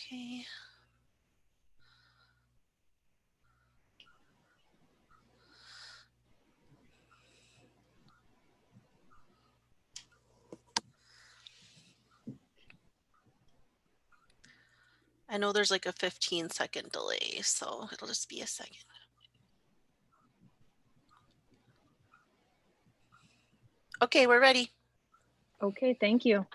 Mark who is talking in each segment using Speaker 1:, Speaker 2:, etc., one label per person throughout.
Speaker 1: Okay. I know there's like a 15-second delay, so it'll just be a second. Okay, we're ready.
Speaker 2: Okay, thank you.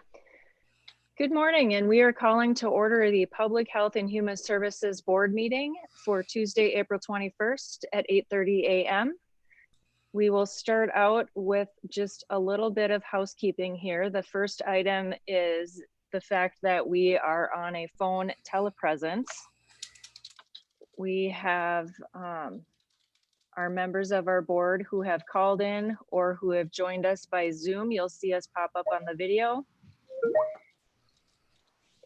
Speaker 2: Good morning, and we are calling to order the Public Health and Human Services Board meeting for Tuesday, April 21st at 8:30 a.m. We will start out with just a little bit of housekeeping here. The first item is the fact that we are on a phone telepresence. We have our members of our board who have called in or who have joined us by Zoom. You'll see us pop up on the video.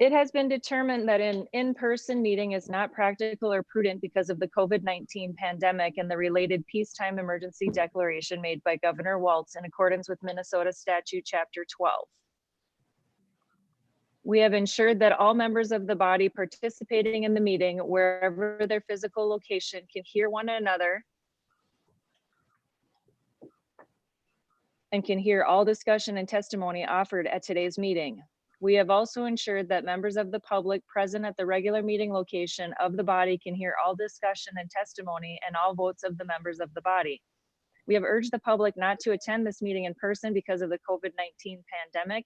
Speaker 2: It has been determined that an in-person meeting is not practical or prudent because of the COVID-19 pandemic and the related peacetime emergency declaration made by Governor Walz in accordance with Minnesota Statute Chapter 12. We have ensured that all members of the body participating in the meeting, wherever their physical location, can hear one another and can hear all discussion and testimony offered at today's meeting. We have also ensured that members of the public present at the regular meeting location of the body can hear all discussion and testimony and all votes of the members of the body. We have urged the public not to attend this meeting in person because of the COVID-19 pandemic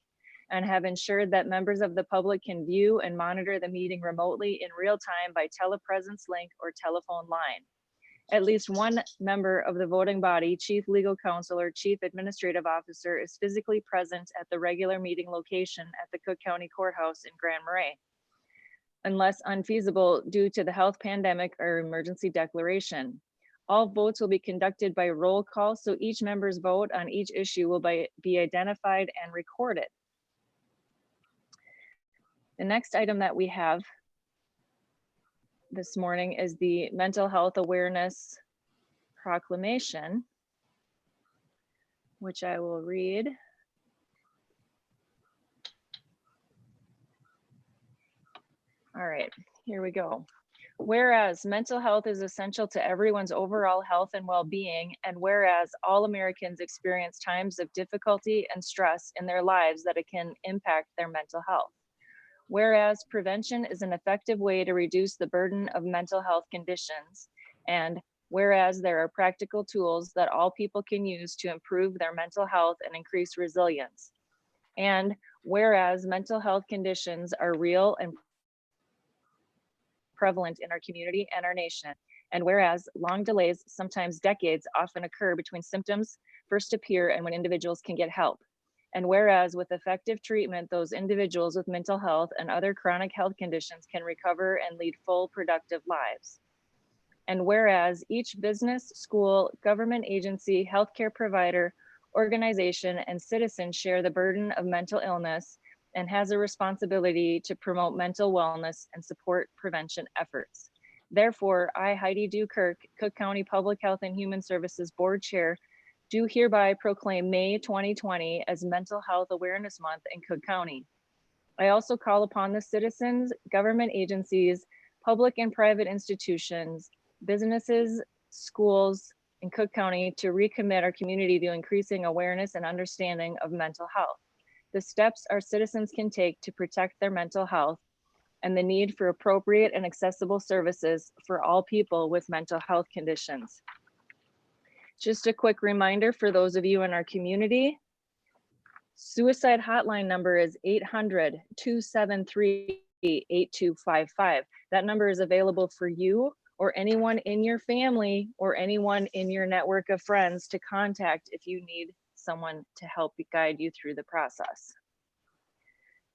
Speaker 2: and have ensured that members of the public can view and monitor the meeting remotely in real time by telepresence link or telephone line. At least one member of the voting body, chief legal counsel or chief administrative officer, is physically present at the regular meeting location at the Cook County Courthouse in Grand Marais, unless unfeasible due to the health pandemic or emergency declaration. All votes will be conducted by roll call, so each member's vote on each issue will be identified and recorded. The next item that we have this morning is the Mental Health Awareness Proclamation, which I will read. All right, here we go. Whereas mental health is essential to everyone's overall health and well-being, and whereas all Americans experience times of difficulty and stress in their lives that it can impact their mental health. Whereas prevention is an effective way to reduce the burden of mental health conditions, and whereas there are practical tools that all people can use to improve their mental health and increase resilience. And whereas mental health conditions are real and prevalent in our community and our nation. And whereas long delays, sometimes decades, often occur between symptoms first appear and when individuals can get help. And whereas with effective treatment, those individuals with mental health and other chronic health conditions can recover and lead full, productive lives. And whereas each business, school, government agency, healthcare provider, organization, and citizen share the burden of mental illness and has a responsibility to promote mental wellness and support prevention efforts. Therefore, I, Heidi Dukirk, Cook County Public Health and Human Services Board Chair, do hereby proclaim May 2020 as Mental Health Awareness Month in Cook County. I also call upon the citizens, government agencies, public and private institutions, businesses, schools in Cook County to recommit our community to increasing awareness and understanding of mental health, the steps our citizens can take to protect their mental health, and the need for appropriate and accessible services for all people with mental health conditions. Just a quick reminder for those of you in our community, suicide hotline number is 800-273-8255. That number is available for you or anyone in your family or anyone in your network of friends to contact if you need someone to help guide you through the process.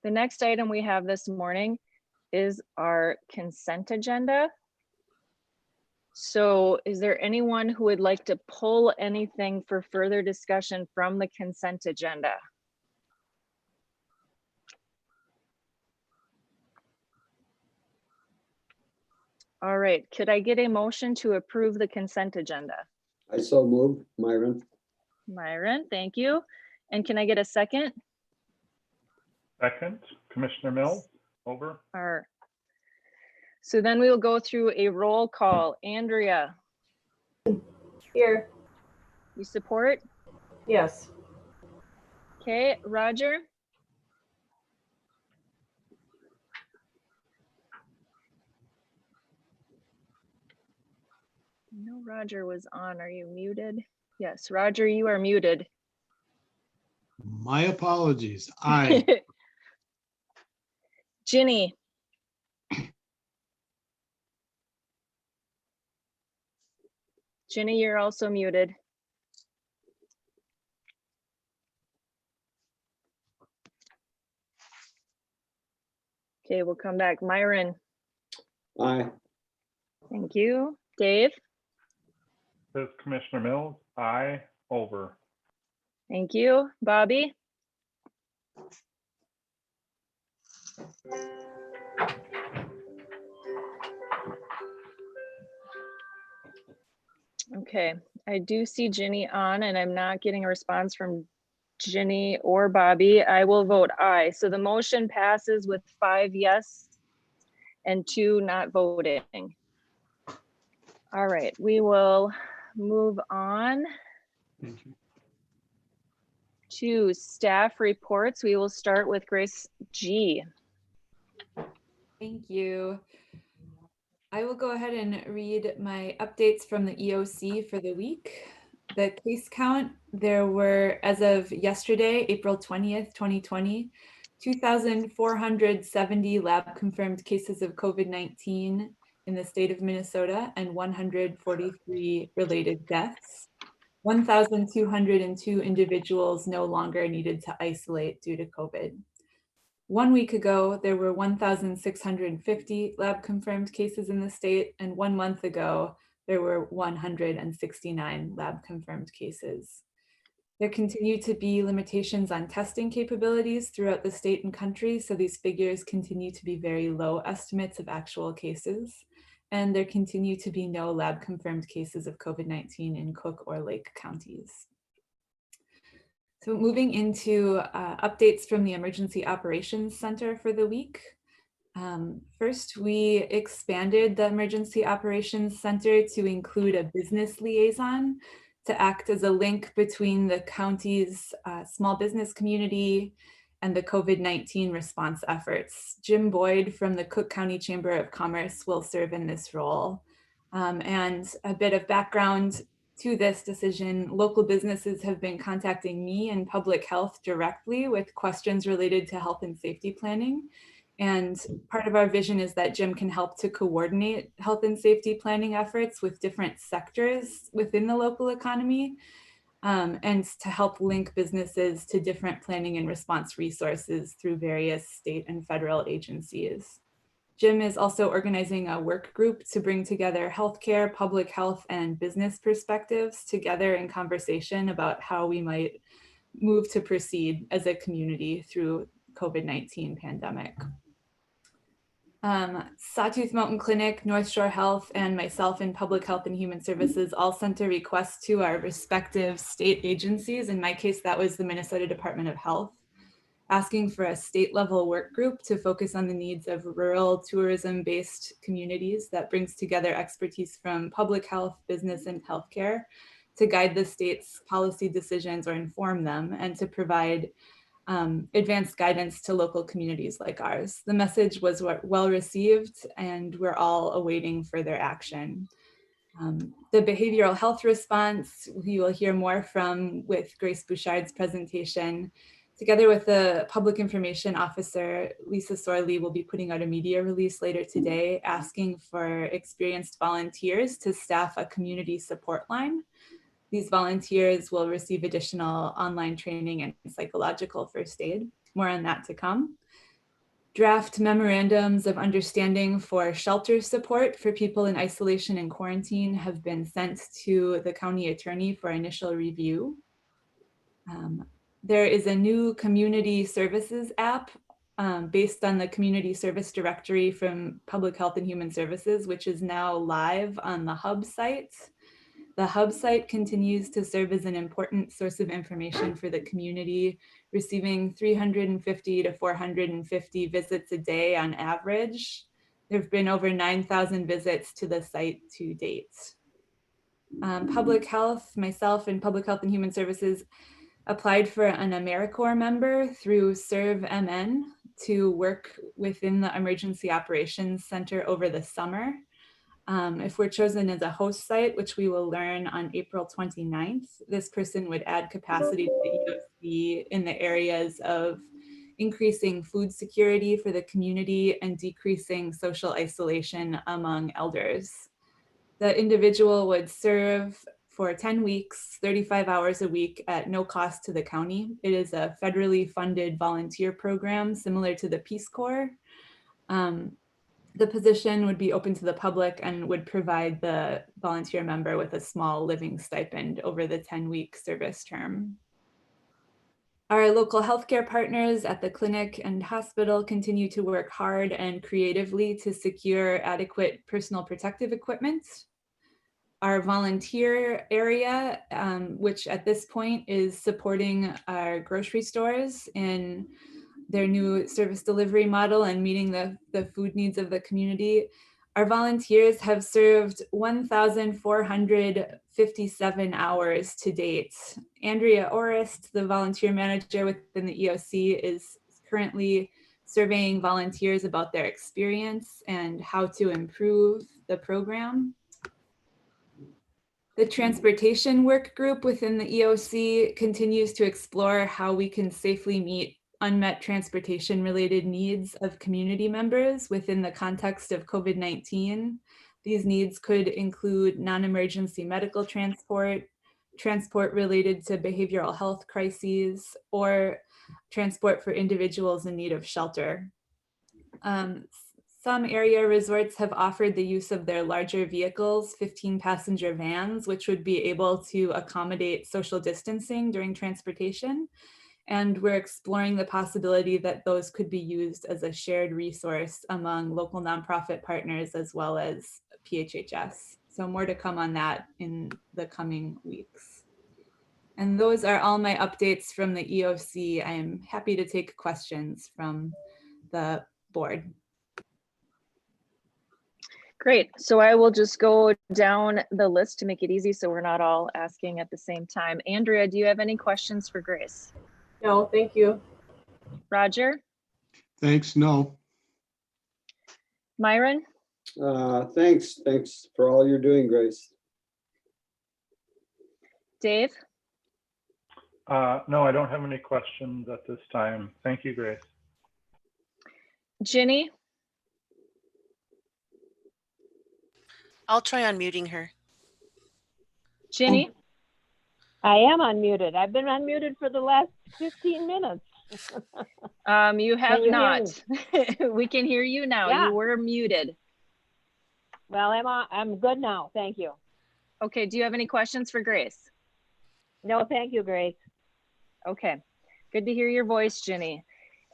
Speaker 2: The next item we have this morning is our consent agenda. So is there anyone who would like to pull anything for further discussion from the consent agenda? All right, could I get a motion to approve the consent agenda?
Speaker 3: I so move, Myron.
Speaker 2: Myron, thank you. And can I get a second?
Speaker 4: Second, Commissioner Mills, over.
Speaker 2: So then we will go through a roll call. Andrea,
Speaker 4: Here.
Speaker 2: you support?
Speaker 4: Yes.
Speaker 2: Okay, Roger? No, Roger was on. Are you muted? Yes, Roger, you are muted.
Speaker 5: My apologies. Aye.
Speaker 2: Ginny? Ginny, you're also muted. Okay, we'll come back. Myron,
Speaker 3: Aye.
Speaker 2: thank you. Dave,
Speaker 6: This is Commissioner Mills, aye, over.
Speaker 2: thank you. Bobby, okay. I do see Ginny on and I'm not getting a response from Ginny or Bobby. I will vote aye. So the motion passes with 5 yes and 2 not voting. All right, we will move on
Speaker 5: Thank you.
Speaker 2: to staff reports. We will start with Grace G.
Speaker 7: Thank you. I will go ahead and read my updates from the EOC for the week. The case count, there were, as of yesterday, April 20th, 2020, 2,470 lab confirmed cases of COVID-19 in the state of Minnesota and 143 related deaths. 1,202 individuals no longer needed to isolate due to COVID. 1 week ago, there were 1,650 lab confirmed cases in the state, and 1 month ago, there were 169 lab confirmed cases. There continue to be limitations on testing capabilities throughout the state and country, so these figures continue to be very low estimates of actual cases. And there continue to be no lab confirmed cases of COVID-19 in Cook or Lake counties. So moving into updates from the Emergency Operations Center for the week. First, we expanded the Emergency Operations Center to include a business liaison to act as a link between the county's small business community and the COVID-19 response efforts. Jim Boyd from the Cook County Chamber of Commerce will serve in this role. And a bit of background to this decision, local businesses have been contacting me and public health directly with questions related to health and safety planning. And part of our vision is that Jim can help to coordinate health and safety planning efforts with different sectors within the local economy, and to help link businesses to different planning and response resources through various state and federal agencies. Jim is also organizing a work group to bring together healthcare, public health, and business perspectives together in conversation about how we might move to proceed as a community through COVID-19 pandemic. Sawtooth Mountain Clinic, North Shore Health, and myself in Public Health and Human Services all sent a request to our respective state agencies. In my case, that was the Minnesota Department of Health, asking for a state level work group to focus on the needs of rural tourism-based communities that brings together expertise from public health, business, and healthcare to guide the state's policy decisions or inform them, and to provide advanced guidance to local communities like ours. The message was well received, and we're all awaiting further action. The behavioral health response, we will hear more from with Grace Bouchard's presentation. Together with the public information officer, Lisa Sorley, will be putting out a media release later today asking for experienced volunteers to staff a community support line. These volunteers will receive additional online training and psychological first aid. More on that to come. Draft memorandums of understanding for shelter support for people in isolation and quarantine have been sent to the county attorney for initial review. There is a new community services app based on the community service directory from Public Health and Human Services, which is now live on the Hub site. The Hub site continues to serve as an important source of information for the community, receiving 350 to 450 visits a day on average. There have been over 9,000 visits to the site to date. Public health, myself and Public Health and Human Services applied for an AmeriCorps member through ServMN to work within the Emergency Operations Center over the summer. If we're chosen as a host site, which we will learn on April 29th, this person would add capacity to the EOC in the areas of increasing food security for the community and decreasing social isolation among elders. The individual would serve for 10 weeks, 35 hours a week at no cost to the county. It is a federally funded volunteer program similar to the Peace Corps. The position would be open to the public and would provide the volunteer member with a small living stipend over the 10-week service term. Our local healthcare partners at the clinic and hospital continue to work hard and creatively to secure adequate personal protective equipment. Our volunteer area, which at this point is supporting our grocery stores in their new service delivery model and meeting the food needs of the community. Our volunteers have served 1,457 hours to date. Andrea Orist, the volunteer manager within the EOC, is currently surveying volunteers about their experience and how to improve the program. The transportation work group within the EOC continues to explore how we can safely meet unmet transportation related needs of community members within the context of COVID-19. These needs could include non-emergency medical transport, transport related to behavioral health crises, or transport for individuals in need of shelter. Some area resorts have offered the use of their larger vehicles, 15-passenger vans, which would be able to accommodate social distancing during transportation. And we're exploring the possibility that those could be used as a shared resource among local nonprofit partners as well as PHHS. So more to come on that in the coming weeks. And those are all my updates from the EOC. I am happy to take questions from the board.
Speaker 2: Great. So I will just go down the list to make it easy so we're not all asking at the same time. Andrea, do you have any questions for Grace?
Speaker 4: No, thank you.
Speaker 2: Roger?
Speaker 5: Thanks, no.
Speaker 2: Myron?
Speaker 3: Thanks for all you're doing, Grace.
Speaker 2: Dave?
Speaker 6: No, I don't have any questions at this time. Thank you, Grace.
Speaker 2: Ginny?
Speaker 1: I'll try unmuting her.
Speaker 2: Ginny?
Speaker 8: I am unmuted. I've been unmuted for the last 15 minutes.
Speaker 2: You have
Speaker 8: Can you hear
Speaker 2: not. We can hear you now.
Speaker 8: Yeah.
Speaker 2: You were muted.
Speaker 8: Well, I'm good now. Thank you.
Speaker 2: Okay, do you have any questions for Grace?
Speaker 8: No, thank you, Grace.
Speaker 2: Okay, good to hear your voice, Ginny.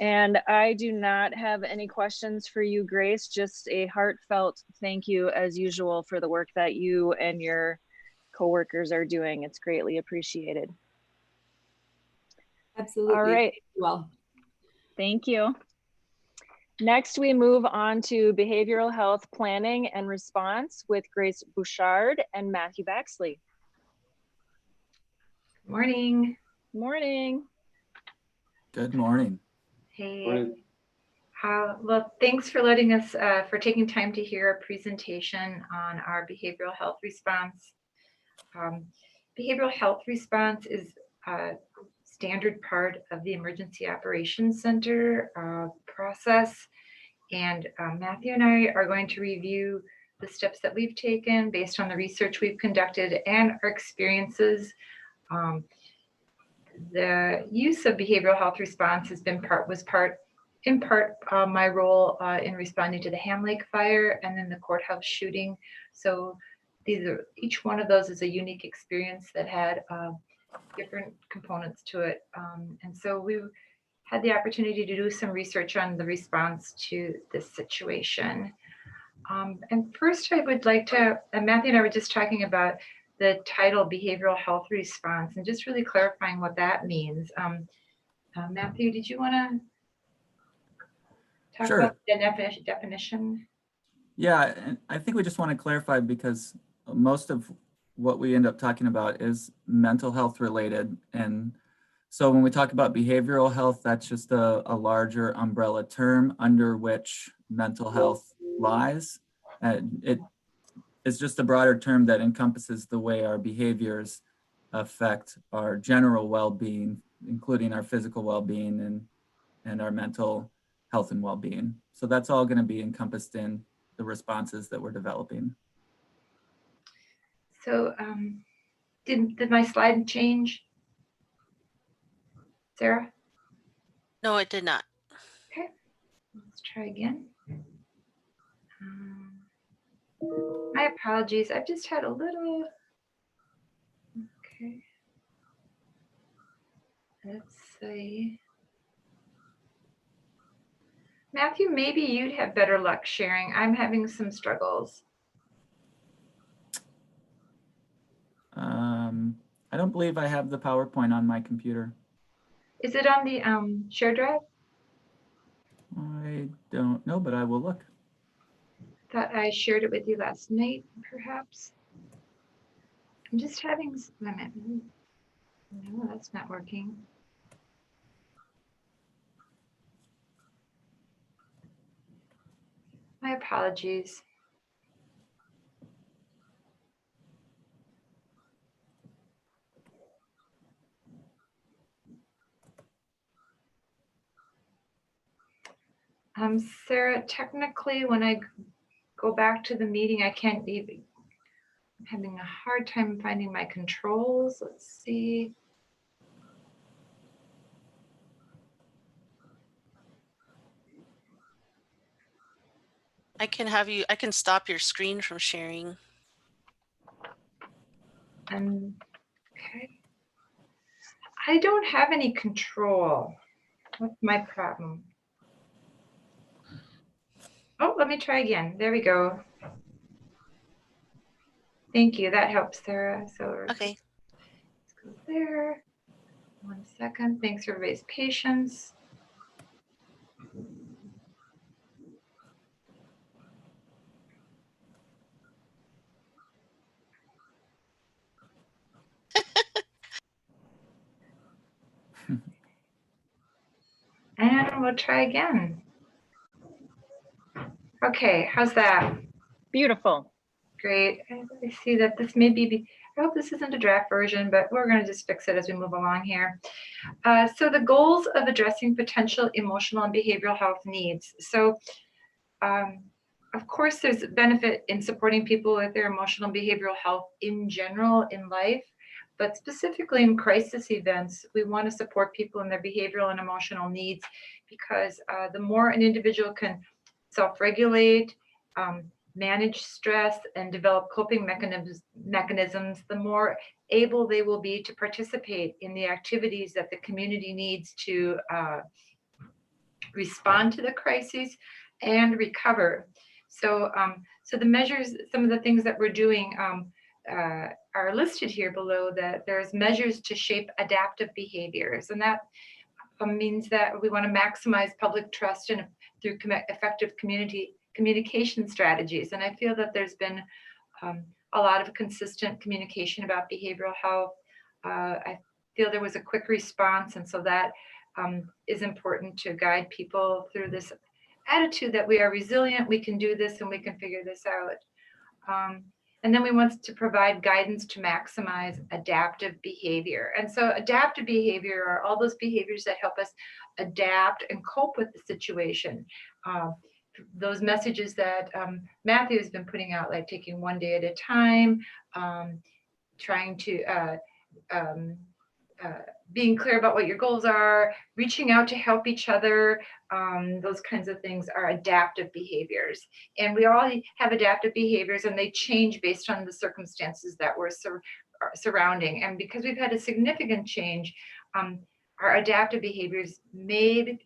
Speaker 2: And I do not have any questions for you, Grace, just a heartfelt thank you as usual for the work that you and your coworkers are doing. It's greatly appreciated.
Speaker 7: Absolutely.
Speaker 2: All right.
Speaker 7: Well,
Speaker 2: Thank you. Next, we move on to behavioral health planning and response with Grace Bouchard and Matthew Baxley.
Speaker 9: Morning.
Speaker 2: Morning.
Speaker 10: Good morning.
Speaker 9: Hey.
Speaker 3: Morning.
Speaker 9: Well, thanks for letting us, for taking time to hear a presentation on our behavioral health response. Behavioral health response is a standard part of the Emergency Operations Center process. And Matthew and I are going to review the steps that we've taken based on the research we've conducted and our experiences. The use of behavioral health response has been in part my role in responding to the Ham Lake fire and then the courthouse shooting. So each one of those is a unique experience that had different components to it. And so we had the opportunity to do some research on the response to this situation. And first I would like to, Matthew and I were just talking about the title behavioral health response and just really clarifying what that means. Matthew, did you want to talk
Speaker 10: Sure.
Speaker 9: about the definition?
Speaker 10: Yeah, and I think we just want to clarify because most of what we end up talking about is mental health related. And so when we talk about behavioral health, that's just a larger umbrella term under which mental health lies. It is just a broader term that encompasses the way our behaviors affect our general well-being, including our physical well-being and our mental health and well-being. So that's all going to be encompassed in the responses that we're developing.
Speaker 9: So did my slide change, Sarah?
Speaker 1: No, it did not.
Speaker 9: Okay, let's try again. My apologies, I've just had a little, okay. Let's see. Matthew, maybe you'd have better luck sharing. I'm having some struggles.
Speaker 10: I don't believe I have the PowerPoint on my computer.
Speaker 9: Is it on the share drive?
Speaker 10: I don't know, but I will look.
Speaker 9: Thought I shared it with you last night, perhaps. I'm just having, wait a minute. No, that's not working. My apologies. Sarah, technically, when I go back to the meeting, I can't even, I'm having a hard time finding my controls. Let's see.
Speaker 1: I can stop your screen from sharing.
Speaker 9: Okay. I don't have any control. What's my problem? Oh, let me try again. There we go. Thank you. That helps, Sarah. So
Speaker 1: Okay.
Speaker 9: let's go there. 1 second. Thanks for everybody's patience. And we'll try again. Okay, how's that?
Speaker 2: Beautiful.
Speaker 9: Great. I see that this may be, I hope this isn't a draft version, but we're going to just fix it as we move along here. So the goals of addressing potential emotional and behavioral health needs. So of course, there's benefit in supporting people with their emotional and behavioral health in general in life, but specifically in crisis events, we want to support people in their behavioral and emotional needs because the more an individual can self-regulate, manage stress, and develop coping mechanisms, the more able they will be to participate in the activities that the community needs to respond to the crises and recover. So, so the measures, some of the things that we're doing are listed here below. That there's measures to shape adaptive behaviors, and that means that we want to maximize public trust and through effective communication strategies. And I feel that there's been a lot of consistent communication about behavioral health. I feel there was a quick response, and so that is important to guide people through this attitude that we are resilient, we can do this, and we can figure this out. And then we want to provide guidance to maximize adaptive behavior. And so adaptive behavior are all those behaviors that help us adapt and cope with the situation. Those messages that Matthew has been putting out, like taking one day at a time, trying to being clear about what your goals are, reaching out to help each other, those kinds of things are adaptive behaviors. And we all have adaptive behaviors, and they change based on the circumstances that we're surrounding. And because we've had a significant change, our adaptive behaviors may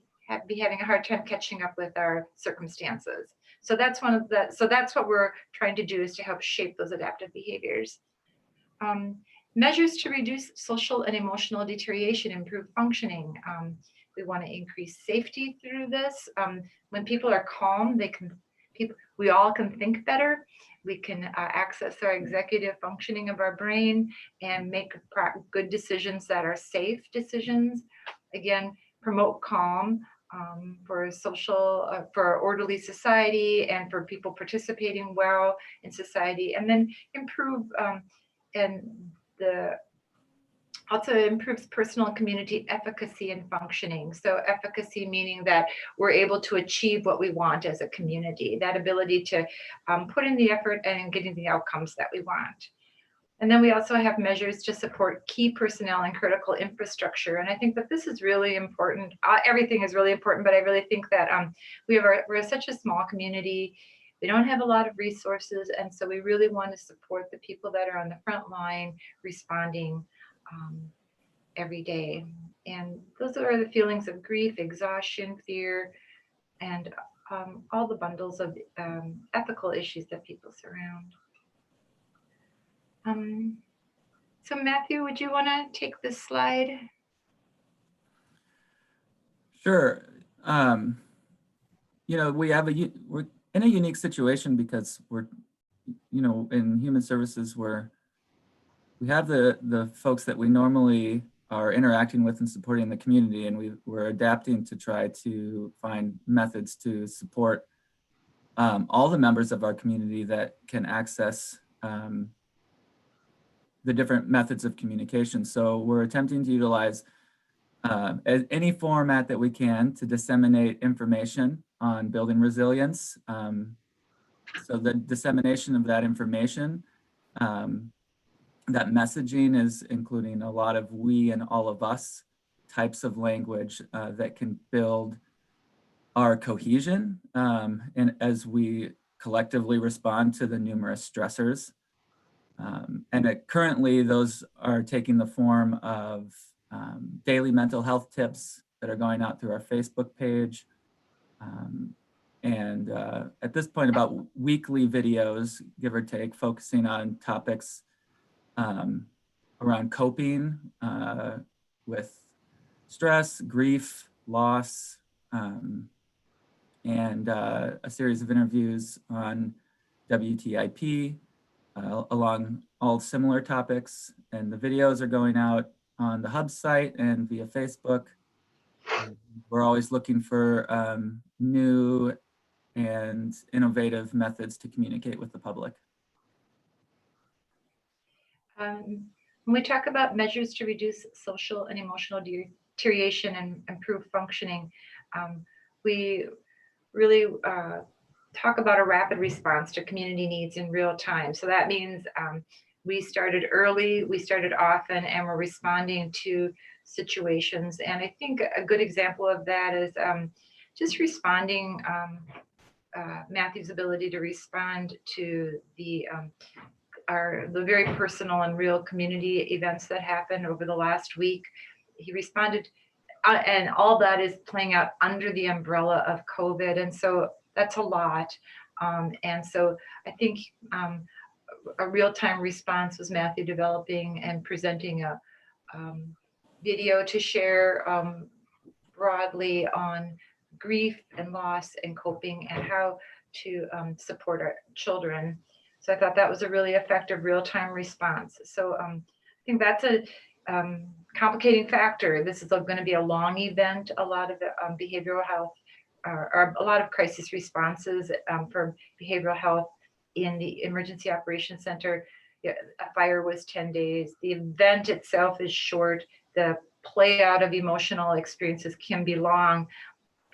Speaker 9: be having a hard time catching up with our circumstances. So that's that's what we're trying to do, is to help shape those adaptive behaviors. Measures to reduce social and emotional deterioration, improve functioning. We want to increase safety through this. When people are calm, people, we all can think better. We can access our executive functioning of our brain and make good decisions that are safe decisions. Again, promote calm for social, for orderly society and for people participating well in society, and then improve and the also improves personal and community efficacy and functioning. So efficacy meaning that we're able to achieve what we want as a community, that ability to put in the effort and getting the outcomes that we want. And then we also have measures to support key personnel and critical infrastructure. And I think that this is really important. Everything is really important, but I really think that we're such a small community. We don't have a lot of resources. And so we really want to support the people that are on the front line responding every day. And those are the feelings of grief, exhaustion, fear, and all the bundles of ethical issues that people surround. So Matthew, would you want to take this slide?
Speaker 10: Sure. You know, we're in a unique situation because we're, you know, in human services we have the folks that we normally are interacting with and supporting the community, and we're adapting to try to find methods to support all the members of our community that can access the different methods of communication. So we're attempting to utilize any format that we can to disseminate information on building resilience. So the dissemination of that information, that messaging is including a lot of we and all of us types of language that can build our cohesion and as we collectively respond to the numerous stressors. Currently those are taking the form of daily mental health tips that are going out through our Facebook page. At this point, about weekly videos, give or take, focusing on topics around coping with stress, grief, loss, and a series of interviews on WTIP along all similar topics. And the videos are going out on the Hub site and via Facebook. We're always looking for new and innovative methods to communicate with the public.
Speaker 9: When we talk about measures to reduce social and emotional deterioration and improve functioning, we really talk about a rapid response to community needs in real time. So that means we started early, we started often, and we're responding to situations. And I think a good example of that is just responding, Matthew's ability to respond to the very personal and real community events that happened over the last week. He responded, and all that is playing out under the umbrella of COVID. And so that's a lot. And so I think a real-time response was Matthew developing and presenting a video to share broadly on grief and loss and coping and how to support our children. So I thought that was a really effective real-time response. So I think that's a complicating factor. This is going to be a long event. A lot of the behavioral health or a lot of crisis responses for behavioral health in the Emergency Operations Center. A fire was 10 days. The event itself is short. The play out of emotional experiences can be long.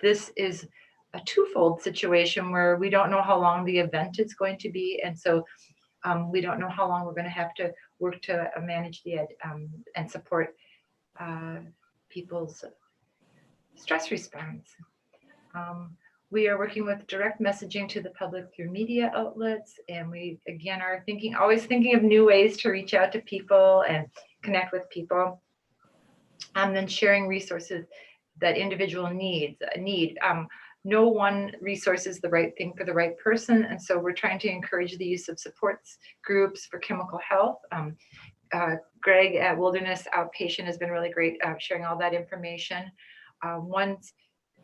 Speaker 9: This is a twofold situation where we don't know how long the event is going to be. And so we don't know how long we're going to have to work to manage the and support people's stress response. We are working with direct messaging to the public through media outlets. And we, again, are always thinking of new ways to reach out to people and connect with people. And then sharing resources that individual need. No one resource is the right thing for the right person. And so we're trying to encourage the use of supports groups for chemical health. Greg at Wilderness Outpatient has been really great sharing all that information. One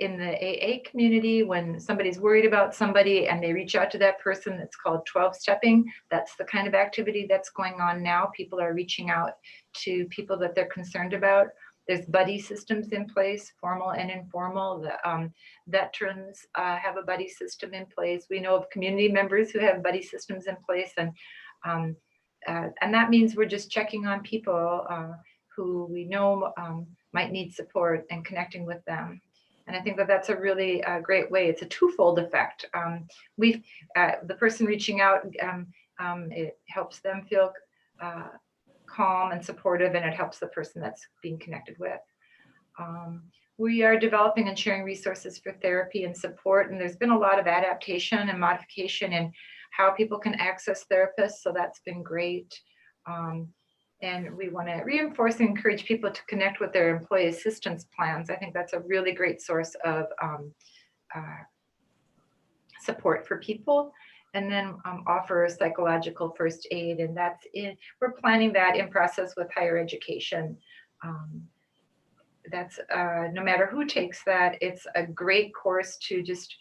Speaker 9: in the AA community, when somebody's worried about somebody and they reach out to that person, it's called 12-stepping. That's the kind of activity that's going on now. People are reaching out to people that they're concerned about. There's buddy systems in place, formal and informal. The veterans have a buddy system in place. We know of community members who have buddy systems in place, and that means we're just checking on people who we know might need support and connecting with them. And I think that that's a really great way. It's a twofold effect. The person reaching out, it helps them feel calm and supportive, and it helps the person that's being connected with. We are developing and sharing resources for therapy and support, and there's been a lot of adaptation and modification in how people can access therapists, so that's been great. And we want to reinforce and encourage people to connect with their employee assistance plans. I think that's a really great source of support for people. And then offer psychological first aid, and we're planning that in process with higher education. That's no matter who takes that, it's a great course to just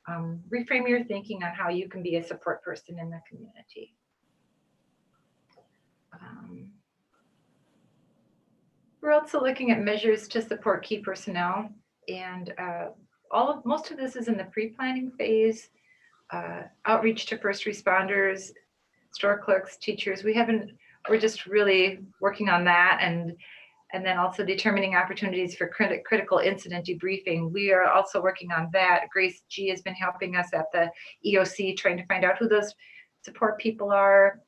Speaker 9: reframe your thinking on how you can be a support person in the community. We're also looking at measures to support key personnel, and most of this is in the pre-planning phase. Outreach to first responders, store clerks, teachers. We're just really working on that, and then also determining opportunities for critical incident debriefing. We are also working on that. Grace G has been helping us at the EOC, trying to find out who those support people are.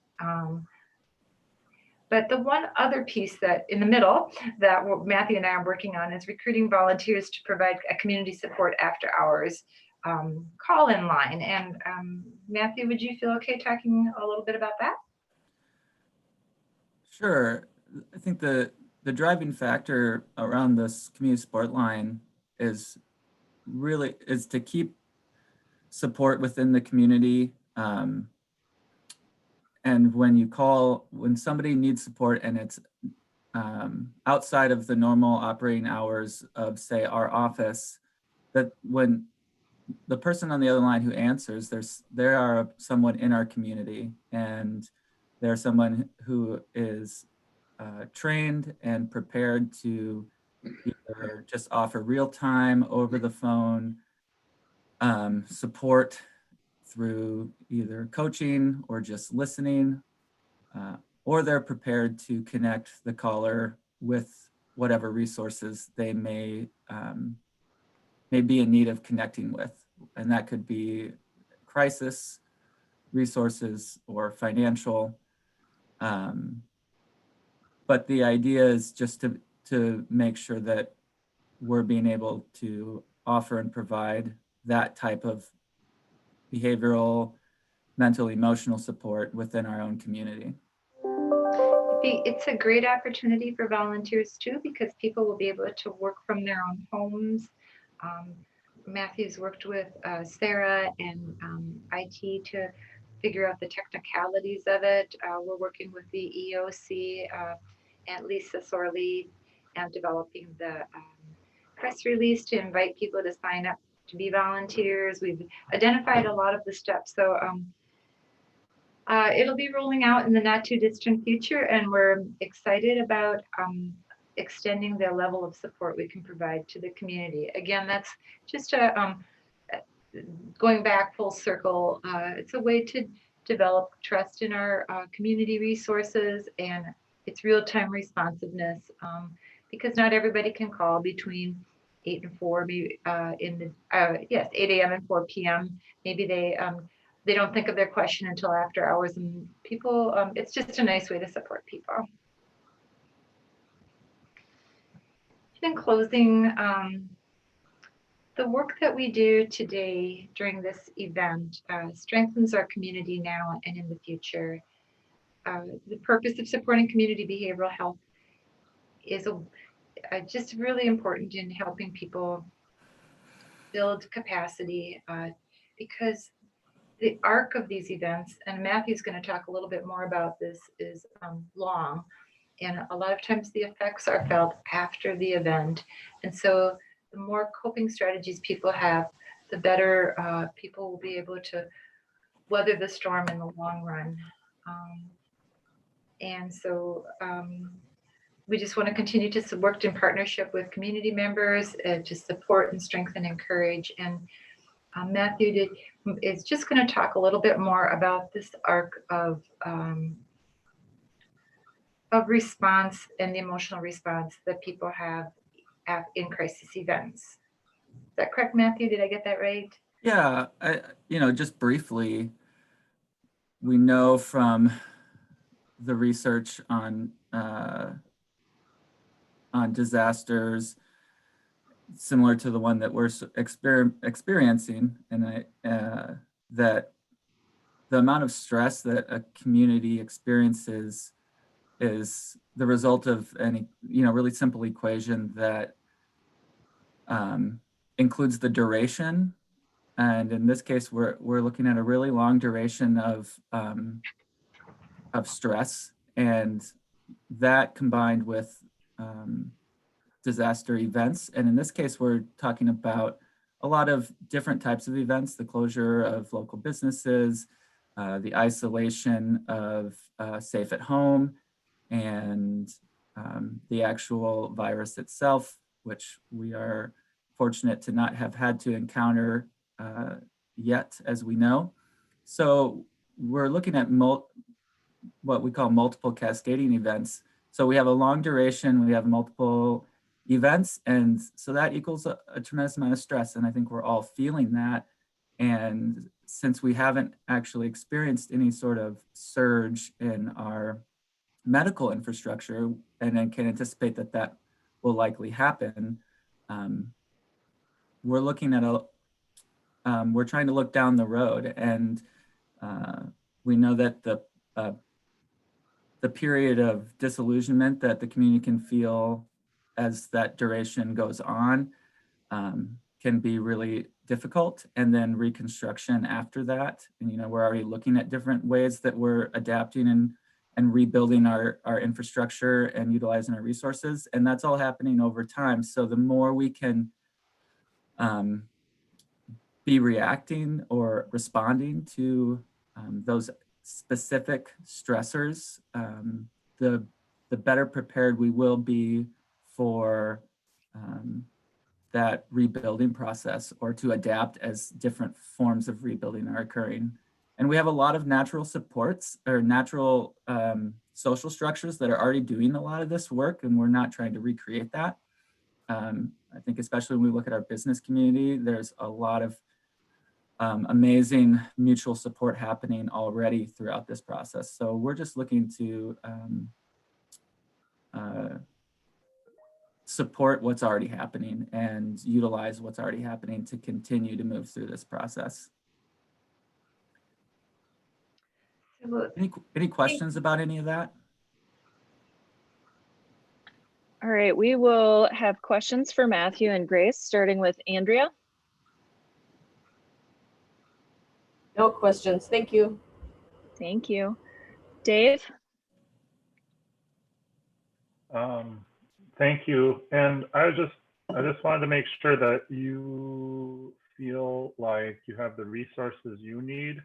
Speaker 9: But the one other piece that in the middle that Matthew and I are working on is recruiting volunteers to provide a community support after hours call-in line. And Matthew, would you feel okay talking a little bit about that?
Speaker 10: Sure. I think the driving factor around this community support line is to keep support within the community. And when somebody needs support and it's outside of the normal operating hours of, say, our office, that when the person on the other line who answers, there are someone in our community, and they're someone who is trained and prepared to either just offer real-time, over the phone support through either coaching or just listening, or they're prepared to connect the caller with whatever resources they may be in need of connecting with. And that could be crisis resources or financial. But the idea is just to make sure that we're being able to offer and provide that type of behavioral, mental, emotional support within our own community.
Speaker 9: It's a great opportunity for volunteers too, because people will be able to work from their own homes. Matthew's worked with Sarah and IT to figure out the technicalities of it. We're working with the EOC and Lisa Sorley and developing the press release to invite people to sign up to be volunteers. We've identified a lot of the steps. So it'll be rolling out in the not too distant future, and we're excited about extending the level of support we can provide to the community. Again, that's just going back full circle. It's a way to develop trust in our community resources, and it's real-time responsiveness, because not everybody can call between 8 and 4, maybe 8 a.m. and 4 p.m. Maybe they don't think of their question until after hours, and people, it's just a nice way to support people. In closing, the work that we do today during this event strengthens our community now and in the future. The purpose of supporting community behavioral health is just really important in helping people build capacity, because the arc of these events, and Matthew's going to talk a little bit more about this, is long. And a lot of times the effects are felt after the event. And so the more coping strategies people have, the better people will be able to weather the storm in the long run. And so we just want to continue to work in partnership with community members to support and strengthen, encourage. And Matthew is just going to talk a little bit more about this arc of response and the emotional response that people have in crisis events. Is that correct, Matthew? Did I get that right?
Speaker 10: Yeah, just briefly, we know from the research on disasters similar to the one that we're experiencing, and that the amount of stress that a community experiences is the result of any really simple equation that includes the duration. And in this case, we're looking at a really long duration of stress, and that combined with disaster events. And in this case, we're talking about a lot of different types of events: the closure of local businesses, the isolation of safe at home, and the actual virus itself, which we are fortunate to not have had to encounter yet, as we know. So we're looking at what we call multiple cascading events. So we have a long duration, we have multiple events, and so that equals a tremendous amount of stress. And I think we're all feeling that. And since we haven't actually experienced any sort of surge in our medical infrastructure, and then can anticipate that that will likely happen, we're looking at we're trying to look down the road, and we know that the period of disillusionment that the community can feel as that duration goes on can be really difficult, and then reconstruction after that. And we're already looking at different ways that we're adapting and rebuilding our infrastructure and utilizing our resources, and that's all happening over time. So the more we can be reacting or responding to those specific stressors, the better prepared we will be for that rebuilding process, or to adapt as different forms of rebuilding are occurring. And we have a lot of natural supports, or natural social structures that are already doing a lot of this work, and we're not trying to recreate that. I think especially when we look at our business community, there's a lot of amazing mutual support happening already throughout this process. So we're just looking to support what's already happening and utilize what's already happening to continue to move through this process. Any questions about any of that?
Speaker 2: All right, we will have questions for Matthew and Grace, starting with Andrea.
Speaker 4: No questions. Thank you.
Speaker 2: Thank you. Dave?
Speaker 6: Thank you. And I just wanted to make sure that you feel like you have the resources you need to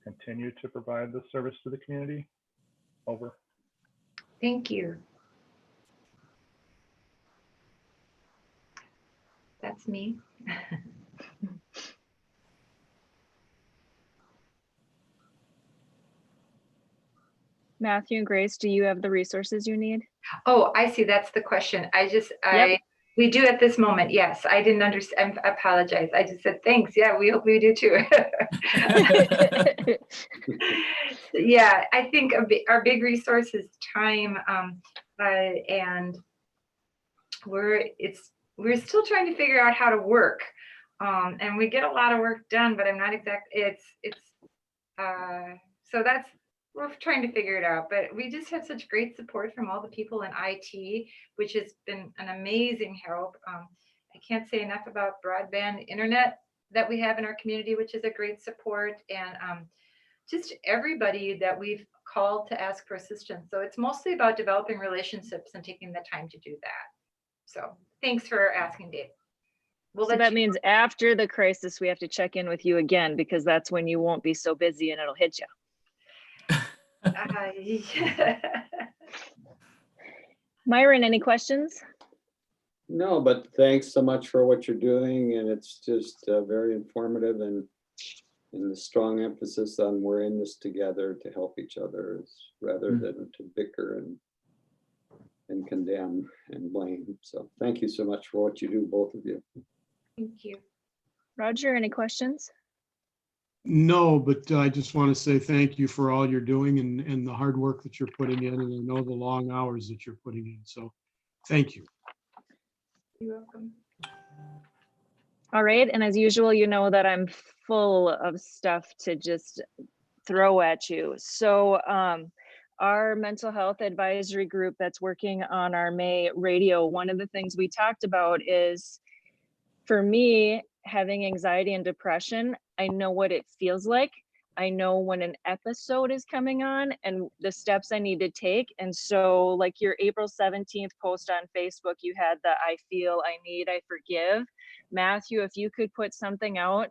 Speaker 6: continue to provide the service to the community. Over.
Speaker 9: Thank you. That's me.
Speaker 2: Matthew and Grace, do you have the resources you need?
Speaker 9: Oh, I see. That's the question.
Speaker 2: Yep.
Speaker 9: We do at this moment. Yes, I didn't understand. I apologize. I just said thanks. Yeah, we hope we do too. Yeah, I think our big resource is time, and we're still trying to figure out how to work, and we get a lot of work done, but I'm not so we're trying to figure it out. But we just have such great support from all the people in IT, which has been an amazing help. I can't say enough about broadband internet that we have in our community, which is a great support, and just everybody that we've called to ask for assistance. So it's mostly about developing relationships and taking the time to do that. So thanks for asking, Dave. We'll
Speaker 2: So
Speaker 9: let
Speaker 2: that
Speaker 9: you
Speaker 2: means after the crisis, we have to check in with you again because that's when you won't be so busy and it'll hit you.
Speaker 9: yeah.
Speaker 2: Myron, any questions?
Speaker 3: No, but thanks so much for what you're doing, and it's just very informative, and the strong emphasis on we're in this together to help each other rather than to bicker and condemn and blame. So thank you so much for what you do, both of you.
Speaker 9: Thank you.
Speaker 2: Roger, any questions?
Speaker 5: No, but I just want to say thank you for all you're doing and the hard work that you're putting in, and I know the long hours that you're putting in. So thank you.
Speaker 9: You're welcome.
Speaker 2: All right, and as usual, you know that I'm full of stuff to just throw at you. So our mental health advisory group that's working on our May radio, one of the things we talked about is, for me, having anxiety and depression, I know what it feels like. I know when an episode is coming on and the steps I need to take. And so like your April 17th post on Facebook, you had the I feel, I need, I forgive. Matthew, if you could put something out,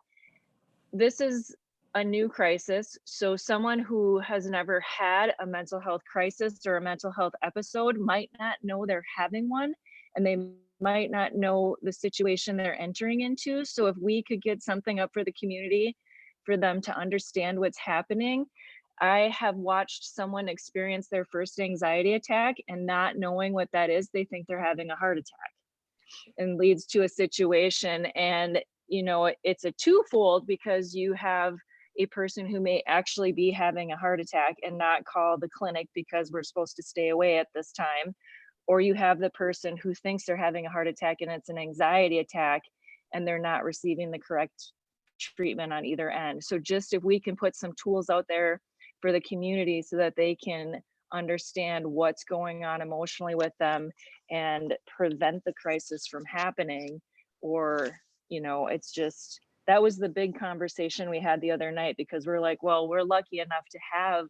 Speaker 2: this is a new crisis. So someone who has never had a mental health crisis or a mental health episode might not know they're having one, and they might not know the situation they're entering into. So if we could get something up for the community for them to understand what's happening. I have watched someone experience their first anxiety attack, and not knowing what that is, they think they're having a heart attack, and leads to a situation. And you know, it's a twofold, because you have a person who may actually be having a heart attack and not call the clinic because we're supposed to stay away at this time, or you have the person who thinks they're having a heart attack and it's an anxiety attack and they're not receiving the correct treatment on either end. So just if we can put some tools out there for the community so that they can understand what's going on emotionally with them and prevent the crisis from happening. Or, you know, it's just, that was the big conversation we had the other night, because we're like, well, we're lucky enough to have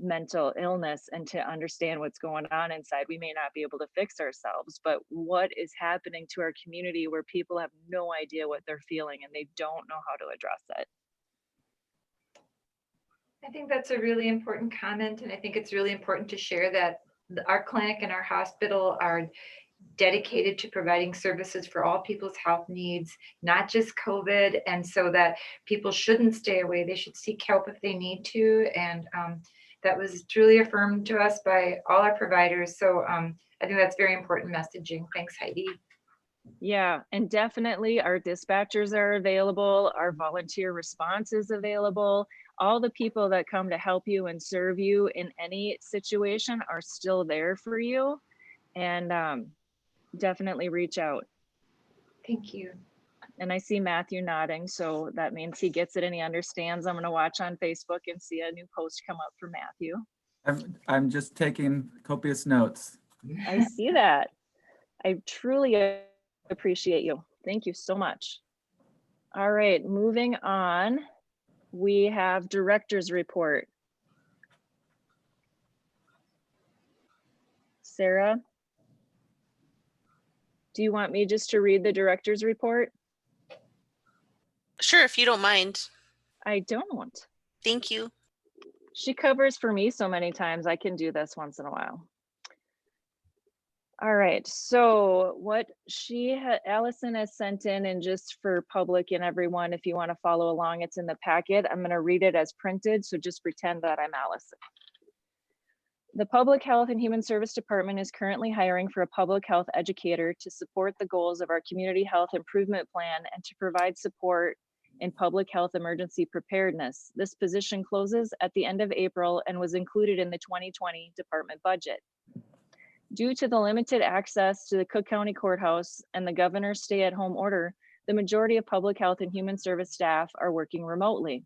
Speaker 2: mental illness and to understand what's going on inside. We may not be able to fix ourselves, but what is happening to our community where people have no idea what they're feeling and they don't know how to address it?
Speaker 9: I think that's a really important comment, and I think it's really important to share that our clinic and our hospital are dedicated to providing services for all people's health needs, not just COVID, and so that people shouldn't stay away. They should seek help if they need to, and that was truly affirmed to us by all our providers. So I think that's very important messaging. Thanks, Heidi.
Speaker 2: Yeah, and definitely our dispatchers are available, our volunteer response is available. All the people that come to help you and serve you in any situation are still there for you. And definitely reach out.
Speaker 9: Thank you.
Speaker 2: And I see Matthew nodding, so that means he gets it and he understands. I'm going to watch on Facebook and see a new post come up for Matthew.
Speaker 10: I'm just taking copious notes.
Speaker 2: I see that. I truly appreciate you. Thank you so much. All right, moving on. We have director's report. Sarah, do you want me just to read the director's report?
Speaker 1: Sure, if you don't mind.
Speaker 2: I don't.
Speaker 1: Thank you.
Speaker 2: She covers for me so many times. I can do this once in a while. All right, so what Allison has sent in, and just for public and everyone, if you want to follow along, it's in the packet. I'm going to read it as printed, so just pretend that I'm Allison. The Public Health and Human Service Department is currently hiring for a public health educator to support the goals of our community health improvement plan and to provide support in public health emergency preparedness. This position closes at the end of April and was included in the 2020 department budget. Due to the limited access to the Cook County Courthouse and the governor's stay-at-home order, the majority of public health and human service staff are working remotely.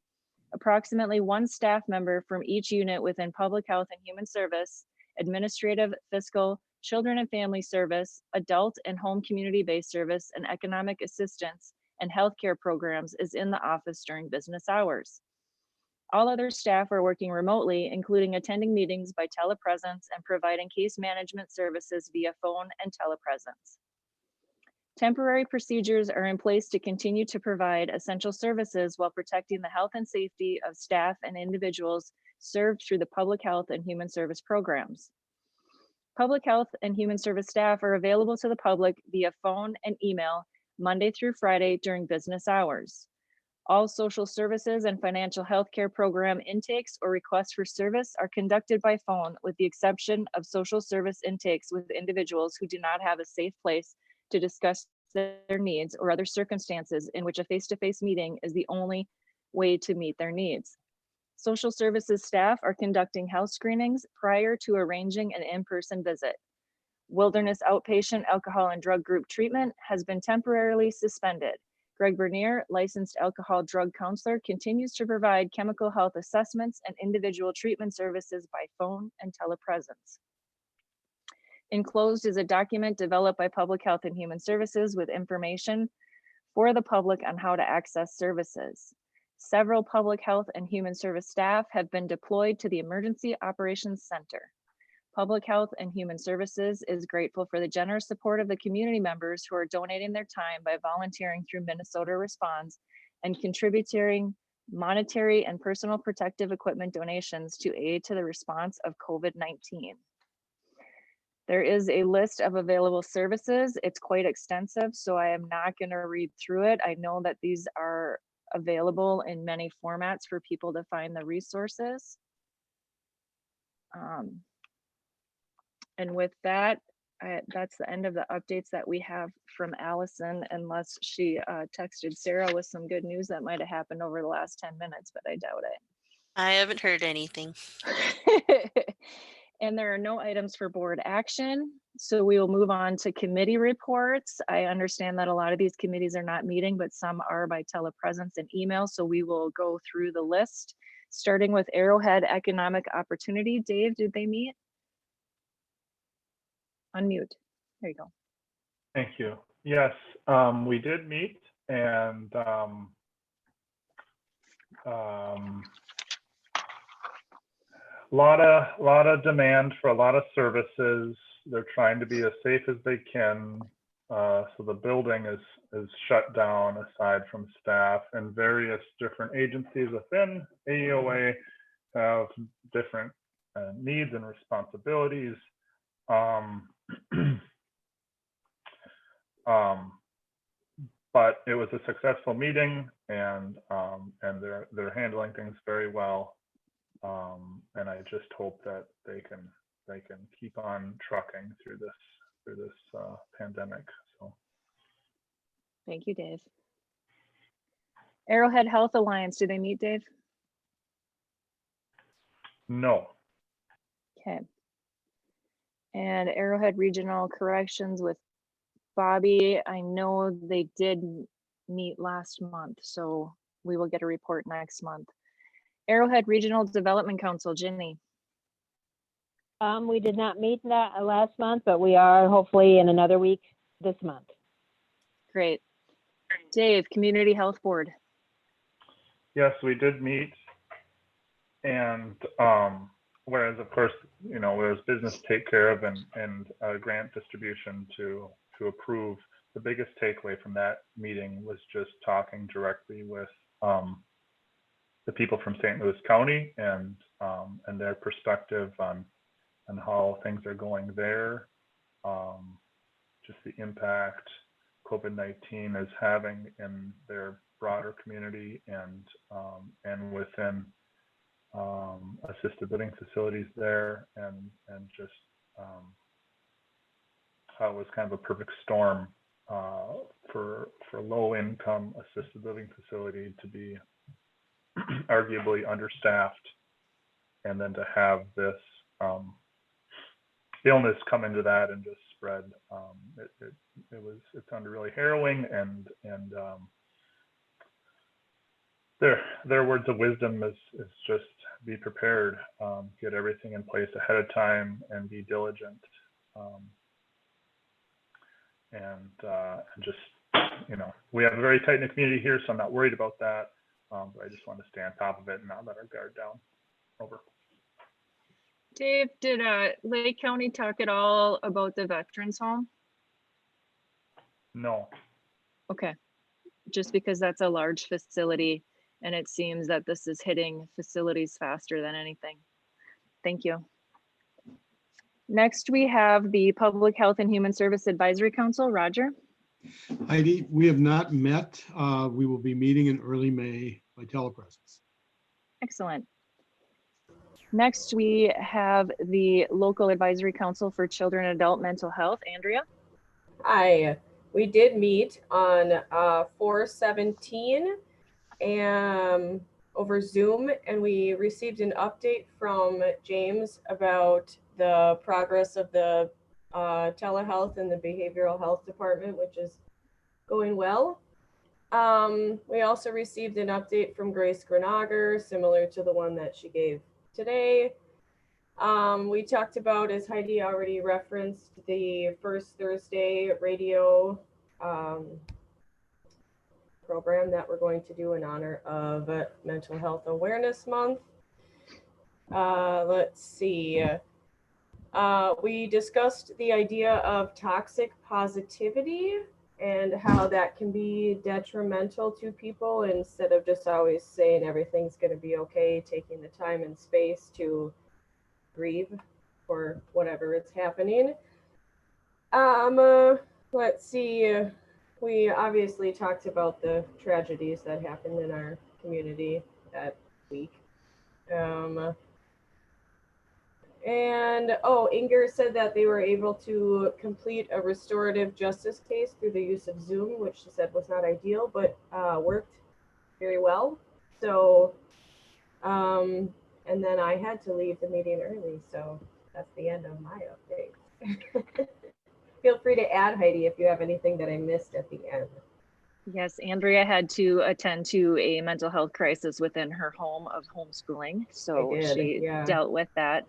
Speaker 2: Approximately one staff member from each unit within public health and human service, administrative, fiscal, children and family service, adult and home community-based service, and economic assistance and healthcare programs is in the office during business hours. All other staff are working remotely, including attending meetings by telepresence and providing case management services via phone and telepresence. Temporary procedures are in place to continue to provide essential services while protecting the health and safety of staff and individuals served through the public health and human service programs. Public health and human service staff are available to the public via phone and email Monday through Friday during business hours. All social services and financial health care program intakes or requests for service are conducted by phone, with the exception of social service intakes with individuals who do not have a safe place to discuss their needs or other circumstances in which a face-to-face meeting is the only way to meet their needs. Social services staff are conducting health screenings prior to arranging an in-person visit. Wilderness outpatient alcohol and drug group treatment has been temporarily suspended. Greg Bernier, licensed alcohol drug counselor, continues to provide chemical health assessments and individual treatment services by phone and telepresence. Enclosed is a document developed by Public Health and Human Services with information for the public on how to access services. Several Public Health and Human Service staff have been deployed to the Emergency Operations Center. Public Health and Human Services is grateful for the generous support of the community members who are donating their time by volunteering through Minnesota Responds and contributing monetary and personal protective equipment donations to aid to the response of COVID-19. There is a list of available services. It's quite extensive, so I am not going to read through it. I know that these are available in many formats for people to find the resources. And with that, that's the end of the updates that we have from Allison, unless she texted Sarah with some good news that might have happened over the last 10 minutes, but I doubt
Speaker 1: I haven't heard anything.
Speaker 2: it. And there are no items for board action. So we will move on to committee reports. I understand that a lot of these committees are not meeting, but some are by telepresence and email. So we will go through the list, starting with Arrowhead Economic Opportunity. Dave, did they meet? Unmute. There you go.
Speaker 6: Thank you. Yes, we did meet, and lot of demand for a lot of services. They're trying to be as safe as they can. So the building is shut down aside from staff, and various different agencies within AEOA have different needs and responsibilities. But it was a successful meeting, and they're handling things very well. And I just hope that they can keep on trucking through this pandemic. So
Speaker 2: Thank you, Dave. Arrowhead Health Alliance, do they meet, Dave?
Speaker 6: no.
Speaker 2: Okay. And Arrowhead Regional Corrections with Bobby, I know they did meet last month, so we will get a report next month. Arrowhead Regional Development Council, Ginny.
Speaker 8: We did not meet that last month, but we are hopefully in another week this month.
Speaker 2: Great. Dave, Community Health Board.
Speaker 6: Yes, we did meet, and whereas of course, there's business to take care of and grant distribution to approve. The biggest takeaway from that meeting was just talking directly with the people from St. Louis County and their perspective on how things are going there, just the impact COVID-19 is having in their broader community and within assisted living facilities there, and just how it was kind of a perfect storm for low-income assisted living facility to be arguably understaffed, and then to have this illness come into that and just spread. It's under really harrowing, and their words of wisdom is just be prepared, get everything in place ahead of time, and be diligent, and just we have a very tight-knit community here, so I'm not worried about that. But I just want to stay on top of it and not let our guard down. Over.
Speaker 2: Dave, did Lake County talk at all about the veterans home?
Speaker 6: No.
Speaker 2: Okay, just because that's a large facility and it seems that this is hitting facilities faster than anything. Thank you. Next, we have the Public Health and Human Service Advisory Council. Roger?
Speaker 5: Heidi, we have not met. We will be meeting in early May by telepresence.
Speaker 2: Excellent. Next, we have the Local Advisory Council for Children and Adult Mental Health. Andrea?
Speaker 4: Hi, we did meet on 4/17 and over Zoom, and we received an update from James about the progress of the telehealth and the behavioral health department, which is going well. We also received an update from Grace Grenager, similar to the one that she gave today. We talked about, as Heidi already referenced, the First Thursday radio program that we're going to do in honor of Mental Health Awareness Month. Let's see. We discussed the idea of toxic positivity and how that can be detrimental to people, instead of just always saying everything's going to be okay, taking the time and space to grieve for whatever is happening. Let's see. We obviously talked about the tragedies that happened in our community that week. Inger said that they were able to complete a restorative justice case through the use of Zoom, which she said was not ideal, but worked very well. So, and then I had to leave the meeting early, so that's the end of my update. Feel free to add, Heidi, if you have anything that I missed at the end.
Speaker 2: Yes, Andrea had to attend to a mental health crisis within her home of homeschooling. So she dealt with that.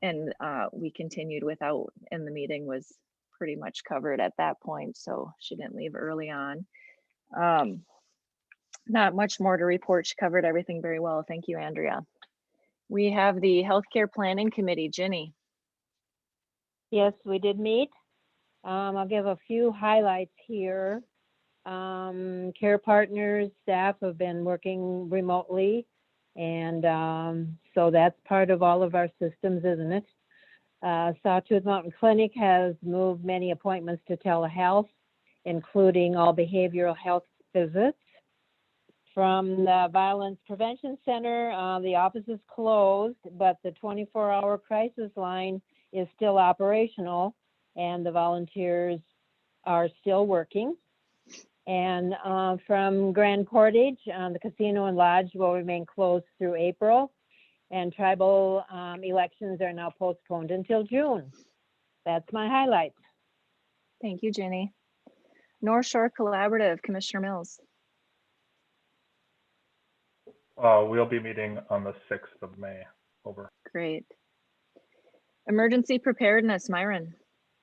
Speaker 2: And we continued without, and the meeting was pretty much covered at that point. So she didn't leave early on. Not much more to report. She covered everything very well. Thank you, Andrea. We have the Healthcare Planning Committee. Ginny.
Speaker 8: Yes, we did meet. I'll give a few highlights here. Care partners, staff have been working remotely, and so that's part of all of our systems, isn't it? Sawtooth Mountain Clinic has moved many appointments to telehealth, including all behavioral health visits. From the Violence Prevention Center, the office is closed, but the 24-hour crisis line is still operational, and the volunteers are still working. And from Grand Portage, the casino and lodge will remain closed through April, and tribal elections are now postponed until June. That's my highlights.
Speaker 2: Thank you, Ginny. North Shore Collaborative, Commissioner Mills.
Speaker 6: We'll be meeting on the 6th of May. Over.
Speaker 2: Great. Emergency Preparedness, Myron.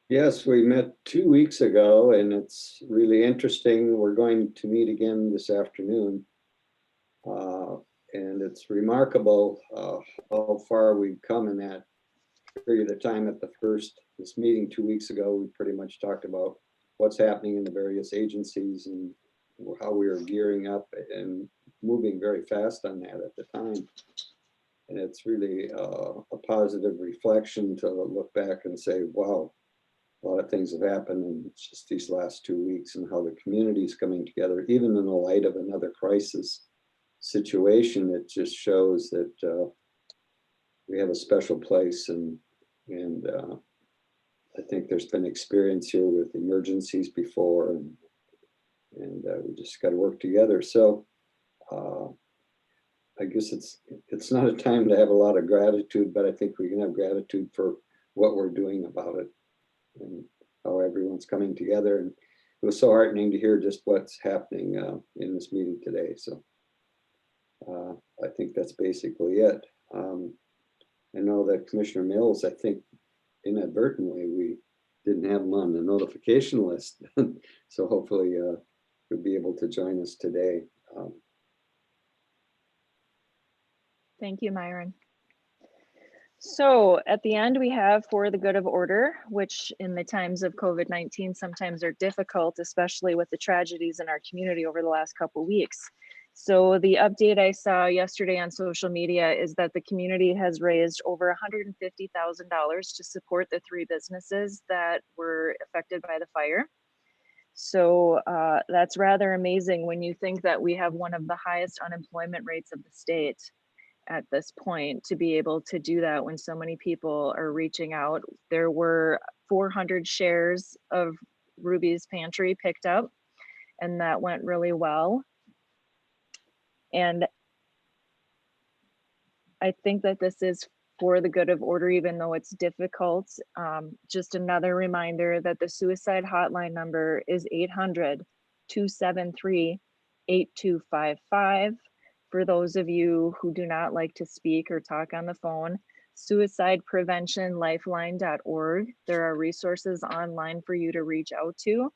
Speaker 3: Yes, we met 2 weeks ago, and it's really interesting. We're going to meet again this afternoon. And it's remarkable how far we've come in that period of time. At this meeting 2 weeks ago, we pretty much talked about what's happening in the various agencies and how we are gearing up and moving very fast on that at the time. And it's really a positive reflection to look back and say, wow, a lot of things have happened in just these last 2 weeks, and how the community is coming together, even in the light of another crisis situation. It just shows that we have a special place, and I think there's been experience here with emergencies before, and we just got to work together. So I guess it's not a time to have a lot of gratitude, but I think we can have gratitude for what we're doing about it and how everyone's coming together. And it was so heartening to hear just what's happening in this meeting today. So I think that's basically it. I know that Commissioner Mills, I think inadvertently, we didn't have him on the notification list. So hopefully you'll be able to join us today.
Speaker 2: Thank you, Myron. So at the end, we have for the good of order, which in the times of COVID-19 sometimes are difficult, especially with the tragedies in our community over the last couple of weeks. So the update I saw yesterday on social media is that the community has raised over $150,000 to support the 3 businesses that were affected by the fire. So that's rather amazing when you think that we have one of the highest unemployment rates of the state at this point, to be able to do that when so many people are reaching out. There were 400 shares of Ruby's Pantry picked up, and that went really well. And I think that this is for the good of order, even though it's difficult. Just another reminder that the suicide hotline number is 800-273-8255. For those of you who do not like to speak or talk on the phone, suicidepreventionlifeline.org. There are resources online for you to reach out to.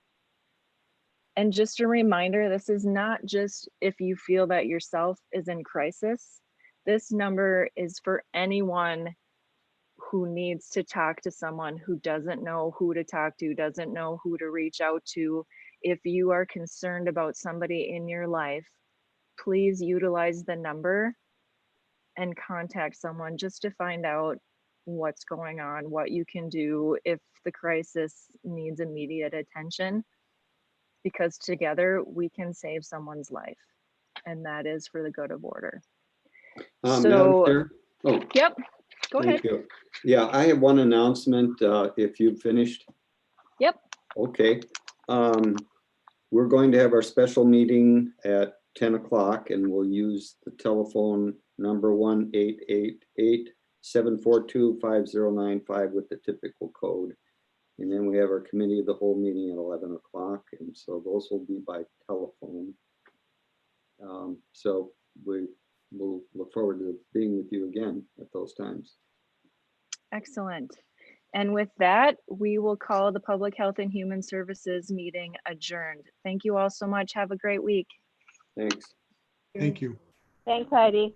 Speaker 2: And just a reminder, this is not just if you feel that yourself is in crisis. This number is for anyone who needs to talk to someone, who doesn't know who to talk to, doesn't know who to reach out to. If you are concerned about somebody in your life, please utilize the number and contact someone just to find out what's going on, what you can do if the crisis needs immediate attention, because together we can save someone's life, and that is for the good of order.
Speaker 3: Madam
Speaker 2: So,
Speaker 3: Chair? Oh,
Speaker 2: yep, go ahead.
Speaker 3: thank you. Yeah, I have one announcement, if you've finished.
Speaker 2: Yep.
Speaker 3: Okay. We're going to have our special meeting at 10 o'clock, and we'll use the telephone number 1-888-742-5095 with the typical code. And then we have our committee of the whole meeting at 11 o'clock. And so those will be by telephone. So we'll look forward to being with you again at those times.
Speaker 2: Excellent. And with that, we will call the Public Health and Human Services meeting adjourned. Thank you all so much. Have a great week.
Speaker 3: Thanks.
Speaker 5: Thank you.
Speaker 8: Thanks, Heidi.